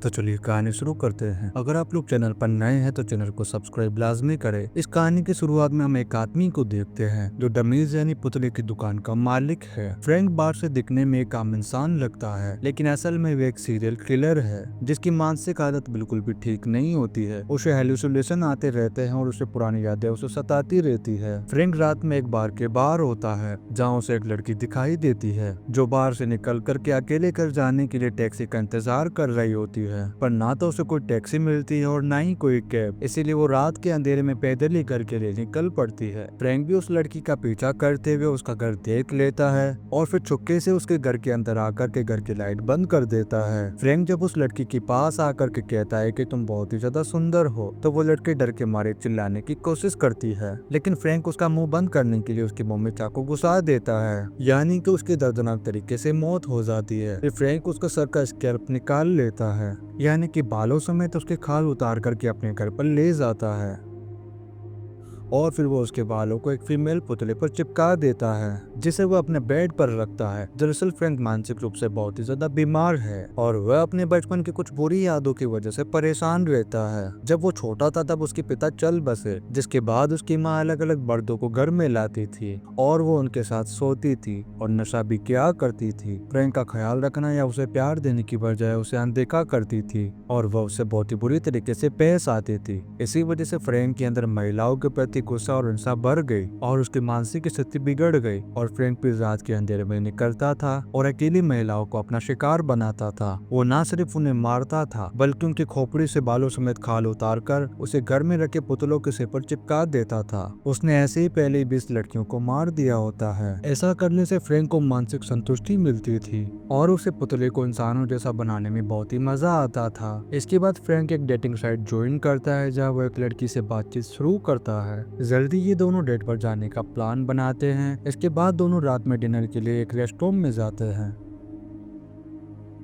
तो चलिए कहानी शुरू करते हैं। अगर आप लोग चैनल पर नए हैं तो चैनल को सब्सक्राइब लाजमी करें। इस कहानी की शुरुआत में हम एक आदमी को देखते हैं जो डमीज यानी पुतले की दुकान का मालिक है। फ्रैंक बाहर से दिखने में एक आम इंसान लगता है, लेकिन असल में वो एक सीरियल किलर है जिसकी मानसिक हालत बिल्कुल भी ठीक नहीं होती है। उसे हेलुसिनेशन आते रहते हैं और उसे पुरानी यादें उसे सताती रहती है। फ्रैंक रात में एक बार के बाहर होता है जहाँ उसे एक लड़की दिखाई देती है जो बाहर से निकल करके अकेले घर जाने के लिए टैक्सी का इंतजार कर रही होती है, पर ना तो उसे कोई टैक्सी मिलती है और ना ही कोई कैब। इसीलिए वो रात के अंधेरे में पैदल ही घर के लिए निकल पड़ती है। फ्रैंक भी उस लड़की का पीछा करते हुए उसका घर देख लेता है और फिर चुपके से उसके घर के अंदर आकर के घर की लाइट बंद कर देता है। फ्रैंक जब उस लड़की के पास आकर के कहता है कि तुम बहुत ही ज्यादा सुंदर हो, तो वो लड़की डर के मारे चिल्लाने की कोशिश करती है, लेकिन फ्रैंक उसका मुंह बंद करने के लिए उसके मुंह में चाकू घुसा देता है, यानी कि उसकी दर्दनाक तरीके से मौत हो जाती है। फिर फ्रैंक उसका सर का स्कैल्प निकाल लेता है, यानी कि बालों समेत उसके खाल उतार करके अपने घर पर ले जाता है और फिर वो उसके बालों को एक फीमेल पुतले पर चिपका देता है जिसे वो अपने बेड पर रखता है। दरअसल फ्रैंक मानसिक रूप से बहुत ही ज्यादा बीमार है और वह अपने बचपन की कुछ बुरी यादों की वजह से परेशान रहता है। जब वो छोटा था तब उसके पिता चल बसे, जिसके बाद उसकी माँ अलग अलग मर्दों को घर में लाती थी और वो उनके साथ सोती थी और नशा भी किया करती थी। फ्रैंक का ख्याल रखना या उसे प्यार देने की बजाय उसे अनदेखा करती थी और वह उससे बहुत ही बुरी तरीके से पेश आती थी। इसी वजह से फ्रैंक के अंदर महिलाओं के प्रति गुस्सा और हिंसा बढ़ गई और उसकी मानसिक स्थिति बिगड़ गई और फ्रैंक भी रात के अंधेरे में निकलता था और अकेली महिलाओं को अपना शिकार बनाता था। वो न सिर्फ उन्हें मारता था बल्कि उनकी खोपड़ी से बालों समेत खाल उतार कर उसे घर में रखे पुतलों के सिर पर चिपका देता था। उसने ऐसे ही पहले 20 लड़कियों को मार दिया होता है। ऐसा करने से फ्रैंक को मानसिक संतुष्टि मिलती थी और उसे पुतले को इंसानों जैसा बनाने में बहुत ही मजा आता था। इसके बाद फ्रैंक एक डेटिंग साइट ज्वाइन करता है जहाँ वो एक लड़की से बातचीत शुरू करता है। जल्दी ये दोनों डेट पर जाने का प्लान बनाते हैं। इसके बाद दोनों रात में डिनर के लिए एक रेस्टोरेंट में जाते हैं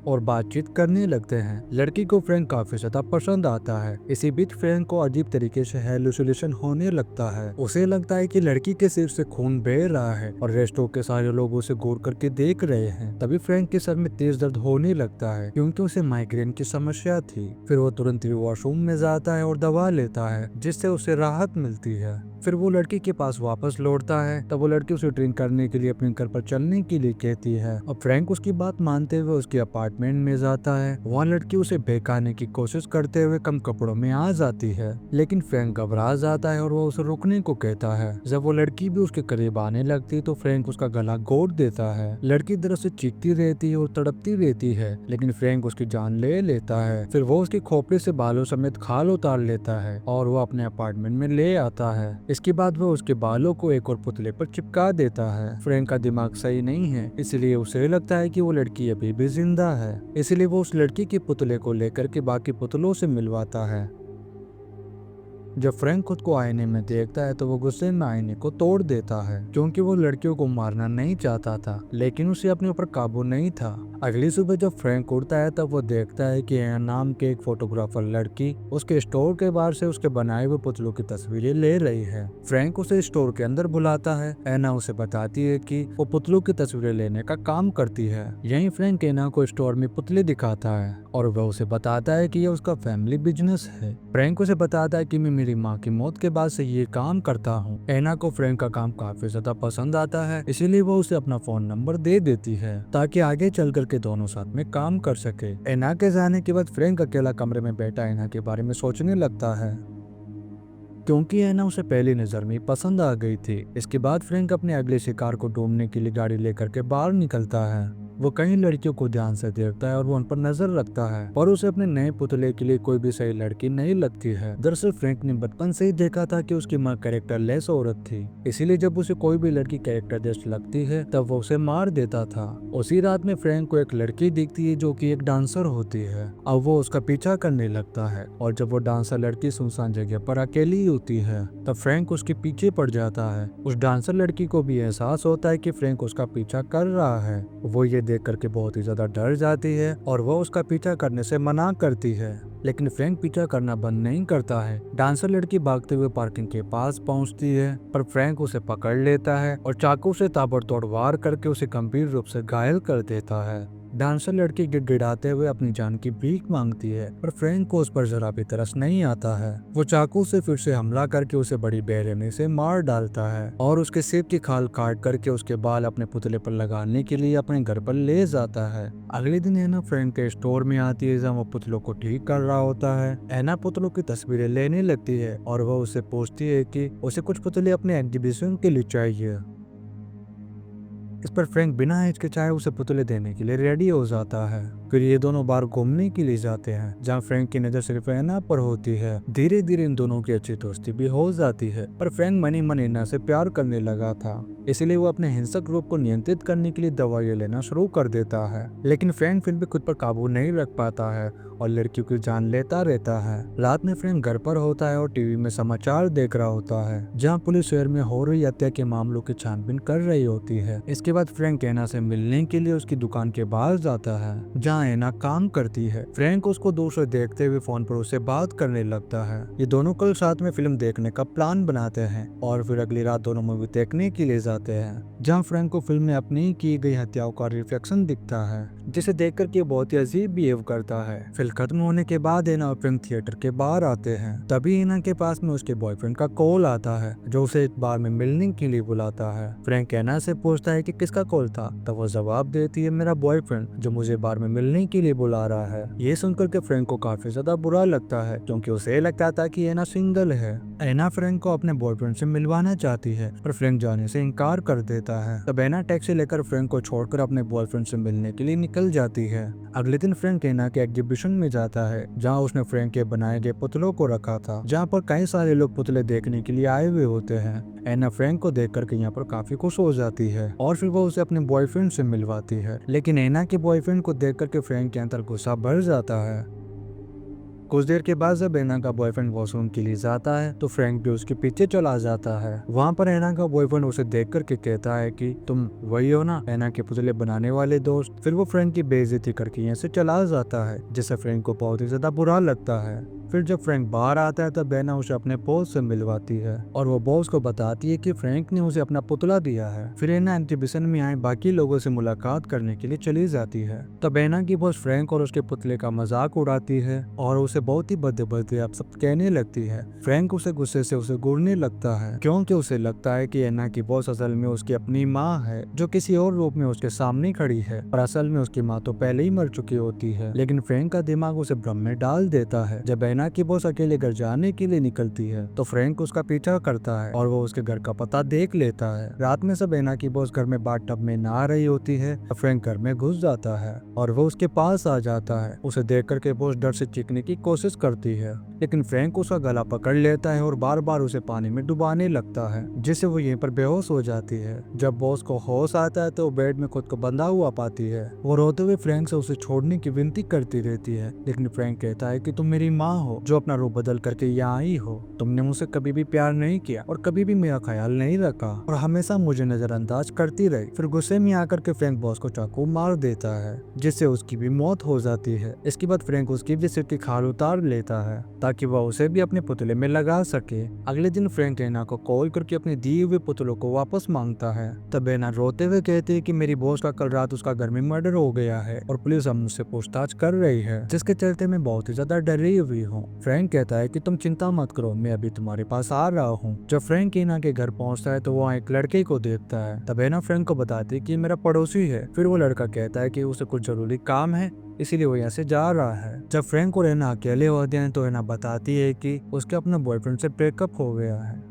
और बातचीत करने लगते हैं। लड़की को फ्रैंक काफी ज्यादा पसंद आता है। इसी बीच फ्रैंक को अजीब तरीके से हेलुसिनेशन होने लगता है। उसे लगता है कि लड़की के सिर से खून बह रहा है और रेस्टोरेंट के सारे लोग उसे गौर करके देख रहे हैं। तभी फ्रैंक के सर में तेज दर्द होने लगता है क्योंकि उसे माइग्रेन की समस्या थी। फिर वो तुरंत ही वॉशरूम में जाता है और दवा लेता है जिससे उसे राहत मिलती है। फिर वो लड़की के पास वापस लौटता है तब वो लड़की उसे ड्रिंक करने के लिए अपने घर पर चलने के लिए कहती है और फ्रैंक उसकी बात मानते हुए उसके अपार्टमेंट में जाता है। वहाँ लड़की उसे बहकाने की कोशिश करते हुए कम कपड़ों में आ जाती है, लेकिन फ्रैंक घबरा जाता है और वो उसे रुकने को कहता है। जब वो लड़की भी उसके करीब आने लगती तो फ्रैंक उसका गला घोट देता है। लड़की दर्द से चीखती रहती है और तड़पती रहती है, लेकिन फ्रैंक उसकी जान ले लेता है। फिर वो उसकी खोपड़ी से बालों समेत खाल उतार लेता है और वो अपने अपार्टमेंट में ले आता है। इसके बाद वो उसके बालों को एक और पुतले पर चिपका देता है। फ्रैंक का दिमाग सही नहीं है, इसलिए उसे लगता है कि वो लड़की अभी भी जिंदा है, इसलिए वो उस लड़की के पुतले को लेकर के बाकी पुतलों से मिलवाता है। जब फ्रैंक खुद को आईने में देखता है तो वो गुस्से में आईने को तोड़ देता है क्योंकि वो लड़कियों को मारना नहीं चाहता था, लेकिन उसे अपने ऊपर काबू नहीं था। अगली सुबह जब फ्रैंक उठता है तब वो देखता है कि एना नाम के एक फोटोग्राफर लड़की उसके स्टोर के बाहर से उसके बनाए हुए पुतलों की तस्वीरें ले रही है। फ्रैंक उसे स्टोर के अंदर बुलाता है। एना उसे बताती है कि वो पुतलों की तस्वीरें लेने का काम करती है। यहीं फ्रैंक एना को स्टोर में पुतले दिखाता है और वह उसे बताता है कि यह उसका फैमिली बिजनेस है। फ्रैंक उसे बताता है कि मैं मेरी माँ की मौत के बाद से ये काम करता हूँ। एना को फ्रैंक का काम काफी ज्यादा पसंद आता है, इसीलिए वो उसे अपना फोन नंबर दे देती है ताकि आगे चल करके दोनों साथ में काम कर सके। एना के जाने के बाद फ्रैंक अकेला कमरे में बैठा एना के बारे में सोचने लगता है क्योंकि एना उसे पहली नजर में पसंद आ गई थी। इसके बाद फ्रैंक अपने अगले शिकार को ढूंढने के लिए गाड़ी लेकर के बाहर निकलता है। वो कई लड़कियों को ध्यान से देखता है और वो उन पर नजर रखता है, पर उसे अपने नए पुतले के लिए कोई भी सही लड़की नहीं लगती है। दरअसल फ्रैंक ने बचपन से ही देखा था कि उसकी माँ कैरेक्टर लेस औरत थी, इसीलिए जब उसे कोई भी लड़की कैरेक्टर लेस लगती है तब वो उसे मार देता था। उसी रात में फ्रैंक को एक लड़की दिखती है जो कि एक डांसर होती है। अब वो उसका पीछा करने लगता है और जब वो डांसर लड़की सुनसान जगह पर अकेली होती है तब फ्रैंक उसके पीछे पड़ जाता है। उस डांसर लड़की को भी एहसास होता है कि फ्रैंक उसका पीछा कर रहा है। वो ये देख करके बहुत ही ज्यादा डर जाती है और वो उसका पीछा करने से मना करती है, लेकिन फ्रैंक पीछा करना बंद नहीं करता है। डांसर लड़की भागते हुए पार्किंग के पास पहुंचती है, पर फ्रैंक उसे पकड़ लेता है और चाकू से ताबड़तोड़ वार करके उसे गंभीर रूप से घायल कर देता है। डांसर लड़की गिड़गिड़ाते हुए अपनी जान की भीख मांगती है, पर फ्रैंक को उस पर जरा भी तरस नहीं आता है। वो चाकू से फिर से हमला करके उसे बड़ी बेरहमी से मार डालता है और उसके सिर की खाल काट करके उसके बाल अपने पुतले पर लगाने के लिए अपने घर पर ले जाता है। अगले दिन एना फ्रैंक के स्टोर में आती है, जहाँ वो पुतलों को ठीक कर रहा होता है। एना पुतलों की तस्वीरें लेने लगती है और वह उससे पूछती है कि उसे कुछ पुतले अपने एग्जीबिशन के लिए चाहिए। इस पर फ्रैंक बिना हिचकिचाए उसे पुतले देने के लिए रेडी हो जाता है। फिर ये दोनों बार घूमने के लिए जाते हैं, जहाँ फ्रैंक की नजर सिर्फ एना पर होती है। धीरे धीरे इन दोनों की अच्छी दोस्ती भी हो जाती है, पर फ्रैंक मनी मन एना से प्यार करने लगा था, इसलिए वो अपने हिंसक रूप को नियंत्रित करने के लिए दवाइयां लेना शुरू कर देता है। लेकिन फ्रैंक फिर भी खुद पर काबू नहीं रख पाता है और लड़कियों की जान लेता रहता है। रात में फ्रैंक घर पर होता है और टीवी में समाचार देख रहा होता है, जहाँ पुलिस शहर में हो रही हत्या के मामलों की छानबीन कर रही होती है। इसके बाद फ्रैंक एना से मिलने के लिए उसकी दुकान के बाहर जाता है, जहाँ एना काम करती है। फ्रैंक उसको दूर से देखते हुए फोन पर उससे बात करने लगता है। ये दोनों कल साथ में फिल्म देखने का प्लान बनाते हैं और फिर अगली रात दोनों मूवी देखने के लिए जाते हैं, जहाँ फ्रैंक को फिल्म में अपनी की गई हत्याओं का रिफ्लेक्शन दिखता है, जिसे देखकर के बहुत ही अजीब बिहेव करता है। फिल्म खत्म होने के बाद एना और फ्रैंक थिएटर के बाहर आते हैं। तभी एना के पास में उसके बॉयफ्रेंड का कॉल आता है, जो उसे एक बार में मिलने के लिए बुलाता है। फ्रैंक एना से पूछता है कि किसका कॉल था, तब वो जवाब देती है, मेरा बॉयफ्रेंड जो मुझे बार में मिलने के लिए बुला रहा है। ये सुनकर के फ्रैंक को काफी ज्यादा बुरा लगता है, क्योंकि उसे लगता था कि एना सिंगल है। एना फ्रैंक को अपने बॉयफ्रेंड से मिलवाना चाहती है, पर फ्रैंक जाने से इनकार कर देता है। तब एना टैक्सी लेकर फ्रैंक को छोड़कर अपने बॉयफ्रेंड से मिलने के लिए निकल जाती है। अगले दिन फ्रैंक एना के एग्जीबिशन में जाता है, जहाँ उसने फ्रैंक के बनाए गए पुतलों को रखा था, जहाँ पर कई सारे लोग पुतले देखने के लिए आए हुए होते हैं। एना फ्रैंक को देख करके यहाँ पर काफी खुश हो जाती है और फिर वो उसे अपने बॉयफ्रेंड से मिलवाती है। लेकिन एना के बॉयफ्रेंड को देख करके फ्रैंक के अंदर गुस्सा बढ़ जाता है। कुछ देर के बाद जब एना का बॉयफ्रेंड वॉशरूम के लिए जाता है, तो फ्रैंक भी उसके पीछे चला जाता है। वहाँ पर एना का बॉयफ्रेंड उसे देख करके कहता है कि तुम वही हो ना, एना के पुतले बनाने वाले दोस्त। फिर वो फ्रैंक की बेइज्जती करके यहाँ से चला जाता है, जिससे फ्रैंक को बहुत ही ज्यादा बुरा लगता है। फिर जब फ्रैंक बाहर आता है, तब एना उसे अपने बॉस से मिलवाती है और वो बॉस को बताती है कि फ्रैंक ने उसे अपना पुतला दिया है। फिर एना एग्जीबिशन में आए बाकी लोगों से मुलाकात करने के लिए चली जाती है। तब एना की बॉस फ्रैंक और उसके पुतले का मजाक उड़ाती है और उसे बहुत ही भद्दे भद्दे आप सब कहने लगती है। फ्रैंक उसे गुस्से से उसे घूरने लगता है, क्योंकि उसे लगता है कि एना की बॉस असल में उसकी अपनी माँ है, जो किसी और रूप में उसके सामने खड़ी है, और असल में उसकी माँ तो पहले ही मर चुकी होती है। लेकिन फ्रैंक का दिमाग उसे भ्रम में डाल देता है। जब एना की बॉस अकेले घर जाने के लिए निकलती है, तो फ्रैंक उसका पीछा करता है और वो उसके घर का पता देख लेता है। रात में सब एना की बॉस घर में बाथटब में नहा रही होती है, तो फ्रैंक घर में घुस जाता है और वो उसके पास आ जाता है। उसे देख करके बॉस डर से चीखने की कोशिश करती है, लेकिन फ्रैंक उसका गला पकड़ लेता है और बार बार उसे पानी में डुबाने लगता है, जिससे वो यहीं पर बेहोश हो जाती है। जब बॉस को होश आता है, तो वो बेड में खुद को बंधा हुआ पाती है। वो रोते हुए फ्रैंक से उसे छोड़ने की विनती करती रहती है, लेकिन फ्रैंक कहता है कि तुम मेरी माँ हो, जो अपना रूप बदल करके यहाँ आई हो। तुमने मुझसे कभी भी प्यार नहीं किया और कभी भी मेरा ख्याल नहीं रखा और हमेशा मुझे नजरअंदाज करती रही। फिर गुस्से में आकर के फ्रैंक बॉस को चाकू मार देता है, जिससे उसकी भी मौत हो जाती है। इसके बाद फ्रैंक उसकी भी सिर की खाल उतार लेता है, ताकि वह उसे भी अपने पुतले में लगा सके। अगले दिन फ्रैंक एना को कॉल करके अपने दिए हुए पुतलों को वापस मांगता है। तब एना रोते हुए कहती है कि मेरी बॉस का कल रात उसका घर में मर्डर हो गया है और पुलिस अब मुझसे पूछताछ कर रही है, जिसके चलते मैं बहुत ही ज्यादा डरी हुई हूँ। फ्रैंक कहता है कि तुम चिंता मत करो, मैं अभी तुम्हारे पास आ रहा हूँ। जब फ्रैंक एना के घर पहुंचता है, तो वो एक लड़के को देखता है। तब एना फ्रैंक को बताती है कि मेरा पड़ोसी है। फिर वो लड़का कहता है कि उसे कुछ जरूरी काम है, इसीलिए वो यहाँ से जा रहा है। जब फ्रैंक और एना अकेले होते हैं, तो एना बताती है कि उसके अपने बॉयफ्रेंड से ब्रेकअप हो गया है।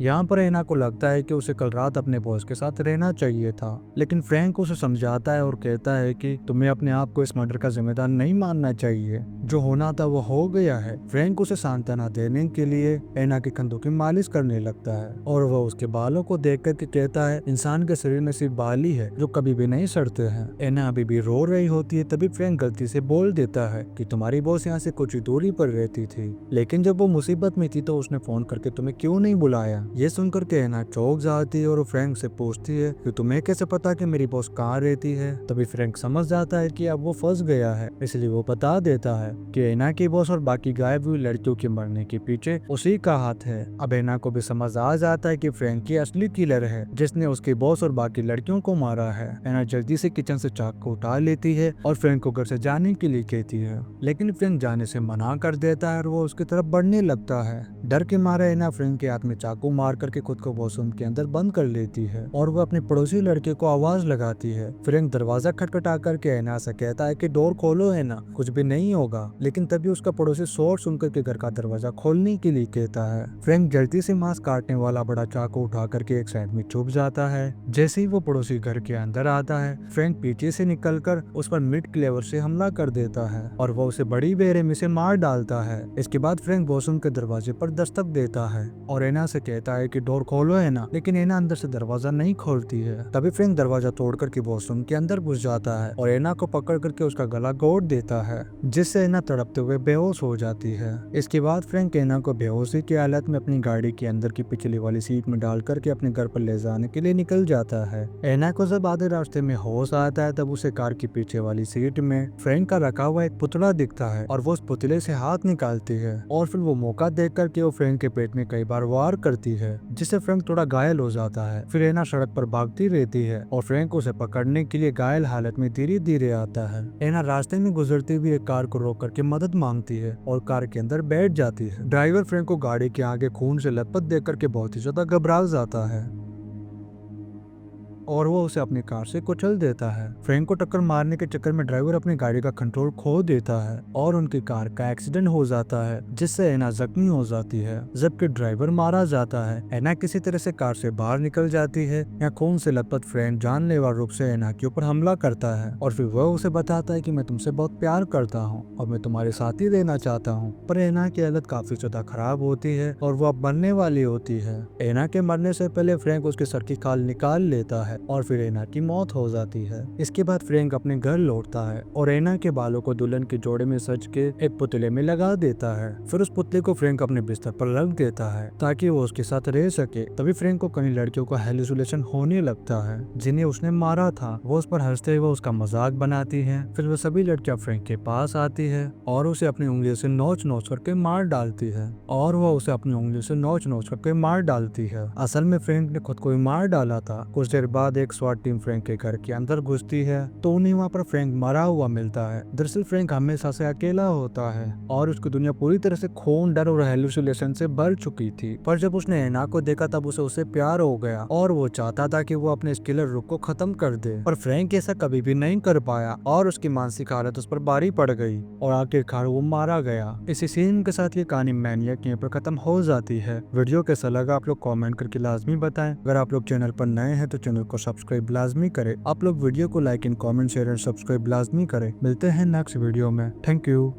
यहाँ पर एना को लगता है कि उसे कल रात अपने बॉस के साथ रहना चाहिए था, लेकिन फ्रैंक उसे समझाता है और कहता है कि तुम्हें अपने आप को इस मर्डर का जिम्मेदार नहीं मानना चाहिए, जो होना था वो हो गया है। फ्रैंक उसे सांत्वना देने के लिए एना के कंधों की मालिश करने लगता है और वह उसके बालों को देख कर के कहता है, इंसान के शरीर में सिर्फ बाल ही है जो कभी भी नहीं सड़ते हैं। एना अभी भी रो रही होती है, तभी फ्रैंक गलती से बोल देता है कि तुम्हारी बॉस यहाँ से कुछ ही दूरी पर रहती थी, लेकिन जब वो मुसीबत में थी तो उसने फोन करके तुम्हें क्यों नहीं बुलाया। ये सुनकर के एना चौंक जाती है और वो फ्रैंक से पूछती है कि तुम्हें कैसे पता कि मेरी बॉस कहाँ रहती है। तभी फ्रैंक समझ जाता है कि अब वो फंस गया है, इसलिए वो बता देता है कि एना की बॉस और बाकी गायब हुई लड़कियों के मरने के पीछे उसी का हाथ है। अब एना को भी समझ आ जाता है कि फ्रैंक की असली किलर है जिसने उसकी बॉस और बाकी लड़कियों को मारा है। एना जल्दी से किचन से चाकू उठा लेती है और फ्रैंक को घर से जाने के लिए कहती है, लेकिन फ्रैंक जाने से मना कर देता है और वो उसकी तरफ बढ़ने लगता है। डर के मारे एना फ्रैंक के हाथ में चाकू मार करके खुद को वॉशरूम के अंदर बंद कर लेती है और वो अपने पड़ोसी लड़के को आवाज लगाती है। फ्रैंक दरवाजा खटखटा करके एना से कहता है कि डोर खोलो एना, कुछ भी नहीं होगा, लेकिन तभी उसका पड़ोसी शोर सुनकर के घर का दरवाजा खोलने के लिए कहता है। फ्रैंक जल्दी से मांस काटने वाला बड़ा चाकू उठा करके एक साइड में छुप जाता है। जैसे ही वो पड़ोसी घर के अंदर आता है, फ्रैंक पीछे से निकलकर उस पर मिड क्लेवर से हमला कर देता है और वो उसे बड़ी बेरहमी से मार डालता है। इसके बाद फ्रैंक वॉशरूम के दरवाजे पर दस्तक देता है और एना से कहता है कि डोर खोलो एना, लेकिन एना अंदर से दरवाजा नहीं खोलती है। तभी फ्रैंक दरवाजा तोड़ करके वॉशरूम के अंदर घुस जाता है और एना को पकड़ करके उसका गला घोट देता है, जिससे एना तड़पते हुए बेहोश हो जाती है। इसके बाद फ्रैंक एना को बेहोशी की हालत में अपनी गाड़ी के अंदर की पिछली वाली सीट में डाल करके अपने घर पर ले जाने के लिए निकल जाता है। एना को जब आधे रास्ते में होश आता है तब उसे कार की पीछे वाली सीट में फ्रैंक का रखा हुआ एक पुतला दिखता है और वो उस पुतले से हाथ निकालती है और फिर वो मौका देख करके वो फ्रैंक के पेट में कई बार वार करती है, जिससे फ्रैंक थोड़ा घायल हो जाता है। फिर एना सड़क पर भागती रहती है और फ्रैंक उसे पकड़ने के लिए घायल हालत में धीरे धीरे आता है। एना रास्ते में गुजरती हुई एक कार को रोक करके मदद मांगती है और कार के अंदर बैठ जाती है। ड्राइवर फ्रैंक को गाड़ी के आगे खून से लथपथ देख करके बहुत ही ज्यादा घबरा जाता है और वो उसे अपनी कार से कुचल देता है। फ्रैंक को टक्कर मारने के चक्कर में ड्राइवर अपनी गाड़ी का कंट्रोल खो देता है और उनकी कार का एक्सीडेंट हो जाता है, जिससे एना जख्मी हो जाती है, जबकि ड्राइवर मारा जाता है। एना किसी तरह से कार से बाहर निकल जाती है। यहाँ खून से लथपथ फ्रैंक जानलेवा रूप से एना के ऊपर हमला करता है और फिर वह उसे बताता है कि मैं तुमसे बहुत प्यार करता हूँ और मैं तुम्हारे साथ ही रहना चाहता हूँ। पर एना की हालत काफी ज्यादा खराब होती है और वो अब मरने वाली होती है। एना के मरने से पहले फ्रैंक उसके सर की खाल निकाल लेता है और फिर एना की मौत हो जाती है। इसके बाद फ्रैंक अपने घर लौटता है और एना के बालों को दुल्हन के जोड़े में सज के एक पुतले में लगा देता है। फिर उस पुतले को फ्रैंक अपने बिस्तर पर रख देता है ताकि वो उसके साथ रह सके। तभी फ्रैंक को कई लड़कियों का हेलुसिनेशन होने लगता है जिन्हें उसने मारा था। वो उस पर हंसते हुए उसका मजाक बनाती है। फिर वो सभी लड़कियां फ्रैंक के पास आती है और उसे अपनी उंगलियों से नोच नोच करके मार डालती है असल में फ्रैंक ने खुद को ही मार डाला था। कुछ देर बाद एक स्वाट टीम फ्रैंक के घर के अंदर घुसती है तो उन्हें वहाँ पर फ्रैंक मरा हुआ मिलता है। दरअसल फ्रैंक हमेशा से अकेला होता है और उसकी दुनिया पूरी तरह से खून, डर और हेलुसिनेशन से भर चुकी थी। पर जब उसने एना को देखा तब उसे प्यार हो गया और वो चाहता था कि वो अपने किलर रुख को खत्म कर दे, पर फ्रैंक ऐसा कभी भी नहीं कर पाया और उसकी मानसिक हालत उस पर भारी पड़ गई और आखिरकार वो मारा गया। इसी सीन के साथ ये कहानी मैनियक यहीं पर खत्म हो जाती है। वीडियो कैसा लगा आप लोग कमेंट करके लाजमी बताएं। अगर आप लोग चैनल पर नए हैं तो चैनल को सब्सक्राइब लाजमी करें। आप लोग वीडियो को like in comment share and subscribe लाजमी करें। मिलते हैं नेक्स्ट वीडियो में। Thank you.